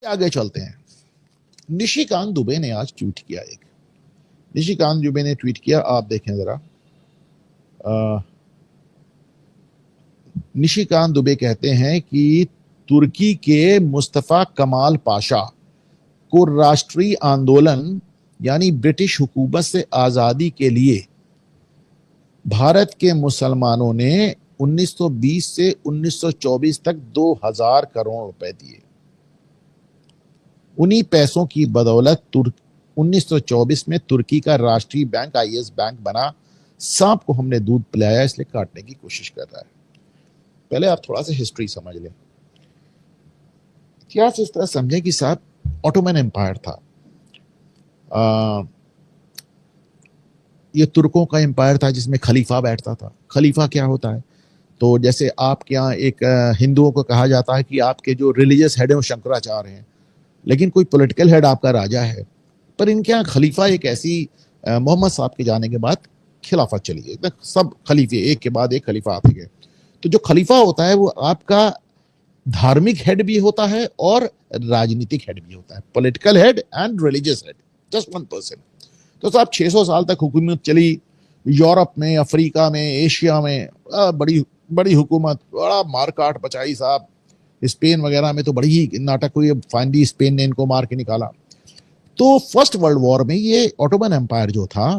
आगे चलते हैं। निशिकांत दुबे ने आज ट्वीट किया। निशिकांत दुबे ने ट्वीट किया, आप देखें जरा। निशिकांत दुबे कहते हैं कि तुर्की के मुस्तफा कमाल पाशा को राष्ट्रीय आंदोलन यानी ब्रिटिश हुकूमत से आजादी के लिए भारत के मुसलमानों ने 1920 से 1924 तक 2000 करोड़ रुपए दिए। उन्हीं पैसों की बदौलत 1924 में तुर्की का राष्ट्रीय बैंक IS बैंक बना। सांप को हमने दूध पिलाया, इसलिए काटने की कोशिश कर रहा है। पहले आप थोड़ा सा हिस्ट्री समझ लें। इतिहास इस तरह समझें कि साहब ऑटोमन एम्पायर था। ये तुर्कों का एम्पायर था जिसमें खलीफा बैठता था। खलीफा क्या होता है? तो जैसे आपके यहाँ एक हिंदुओं को कहा जाता है कि आपके जो रिलीजियस हेड है वो शंकराचार्य हैं, लेकिन कोई पॉलिटिकल हेड आपका राजा है। पर इनके यहाँ खलीफा एक ऐसी, मोहम्मद साहब के जाने के बाद खिलाफत चली गई, सब खलीफे एक के बाद एक खलीफा आते गए। तो जो खलीफा होता है वो आपका धार्मिक हेड भी होता है और राजनीतिक हेड भी होता है, political head and religious head, just one person. तो साहब 600 साल तक हुकूमत चली यूरोप में, अफ्रीका में, एशिया में, बड़ी बड़ी हुकूमत, बड़ा मारकाट बचाई साहब। स्पेन वगैरह में तो बड़ी ही नाटक हुई। फाइनली स्पेन ने इनको मार के निकाला। तो फर्स्ट वर्ल्ड वॉर में ये ऑटोमन एम्पायर जो था,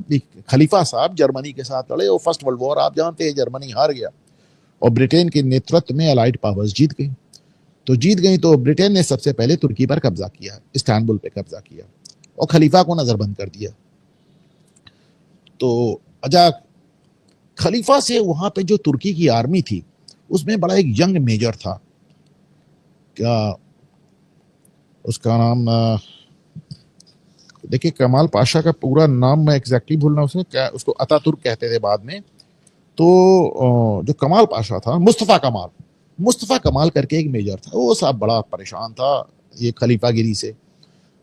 खलीफा साहब जर्मनी के साथ लड़े और फर्स्ट वर्ल्ड वॉर आप जानते हैं जर्मनी हार गया और ब्रिटेन के नेतृत्व में अलाइड पावर्स जीत गई। तो जीत गई तो ब्रिटेन ने सबसे पहले तुर्की पर कब्जा किया, इस्तांबुल पे कब्जा किया और खलीफा को नजरबंद कर दिया। तो अजा खलीफा से वहां पे जो तुर्की की आर्मी थी उसमें बड़ा एक यंग मेजर था, क्या उसका नाम, देखिए कमाल पाशा का पूरा नाम मैं एग्जैक्टली भूल रहा हूँ, उसने क्या उसको अतातुर्क कहते थे बाद में। तो जो कमाल पाशा था, मुस्तफा कमाल करके एक मेजर था, वो साहब बड़ा परेशान था ये खलीफागिरी से।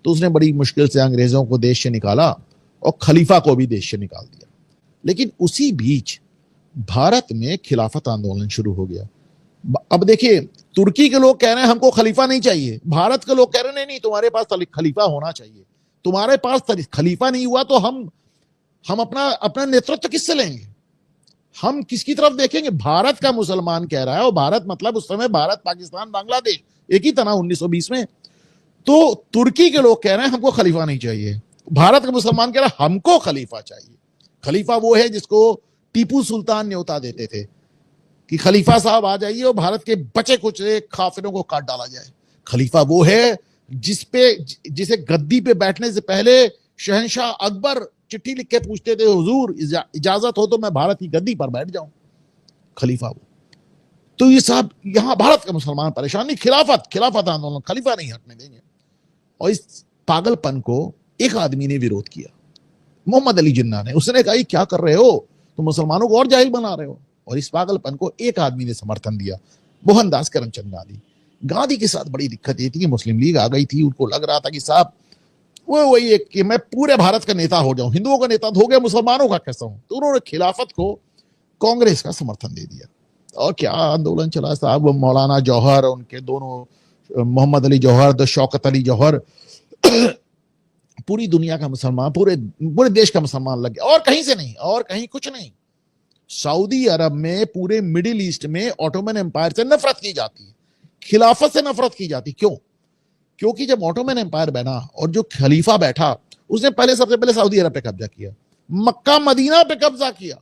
तो उसने बड़ी मुश्किल से अंग्रेजों को देश से निकाला और खलीफा को भी देश से निकाल दिया। लेकिन उसी बीच भारत में खिलाफत आंदोलन शुरू हो गया। अब देखिए, तुर्की के लोग कह रहे हैं हमको खलीफा नहीं चाहिए, भारत के लोग कह रहे हैं नहीं तुम्हारे पास खलीफा होना चाहिए। तुम्हारे पास खलीफा नहीं हुआ तो हम अपना नेतृत्व किससे लेंगे? हम किसकी तरफ देखेंगे? भारत का मुसलमान कह रहा है, और भारत मतलब उस समय भारत, पाकिस्तान, बांग्लादेश एक ही था 1920 में। तो तुर्की के लोग कह रहे हैं हमको खलीफा नहीं चाहिए, भारत का मुसलमान कह रहा है हमको खलीफा चाहिए। खलीफा वो है जिसको टीपू सुल्तान न्योता देते थे कि खलीफा साहब आ जाइए और भारत के बचे कुछ काफिरों को काट डाला जाए। खलीफा वो है जिसे गद्दी पे बैठने से पहले शहंशाह अकबर चिट्ठी लिख के पूछते थे, हुजूर इजाजत हो तो मैं भारत की गद्दी पर बैठ जाऊं। खलीफा वो। तो ये साहब यहां भारत का मुसलमान परेशान नहीं, खिलाफत आंदोलन, खलीफा नहीं हटने देंगे। और इस पागलपन को एक आदमी ने विरोध किया, मोहम्मद अली जिन्ना ने। उसने कहा क्या कर रहे हो, तो मुसलमानों को और जाहिल बना रहे हो। और इस पागलपन को एक आदमी ने समर्थन दिया, मोहनदास करमचंद गांधी। गांधी के साथ बड़ी दिक्कत ये थी कि मुस्लिम लीग आ गई थी, उनको लग रहा था कि साहब वो वही एक कि मैं पूरे भारत का नेता हो जाऊं, हिंदुओं का नेता तो हो गया, मुसलमानों का कैसा हूं। तो उन्होंने खिलाफत को कांग्रेस का समर्थन दे दिया और क्या आंदोलन चला साहब। मौलाना जौहर, उनके दोनों मोहम्मद अली जौहर, द शौकत अली जौहर, पूरी दुनिया का मुसलमान, पूरे देश का मुसलमान लग गया। और कहीं से नहीं, और कहीं कुछ नहीं। सऊदी अरब में, पूरे मिडिल ईस्ट में ऑटोमन एम्पायर से नफरत की जाती है, खिलाफत से नफरत की जाती। क्यों? क्योंकि जब ऑटोमन एम्पायर बना और जो खलीफा बैठा उसने सबसे पहले सऊदी अरब पे कब्जा किया, मक्का मदीना पे कब्जा किया।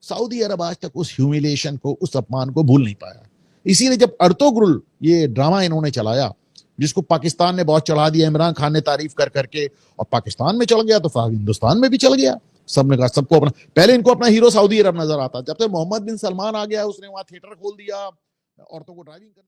सऊदी अरब आज तक उस ह्यूमिलिएशन को, उस अपमान को भूल नहीं पाया। इसीलिए जब अर्तुगरुल ये ड्रामा इन्होंने चलाया, जिसको पाकिस्तान ने बहुत चढ़ा दिया, इमरान खान ने तारीफ कर करके, और पाकिस्तान में चल गया तो हिंदुस्तान में भी चल गया। सबने कहा, सबको अपना, पहले इनको अपना हीरो सऊदी अरब नजर आता। जब तक मोहम्मद बिन सलमान आ गया, उसने वहां थिएटर खोल दिया, औरतों को ड्राइविंग करना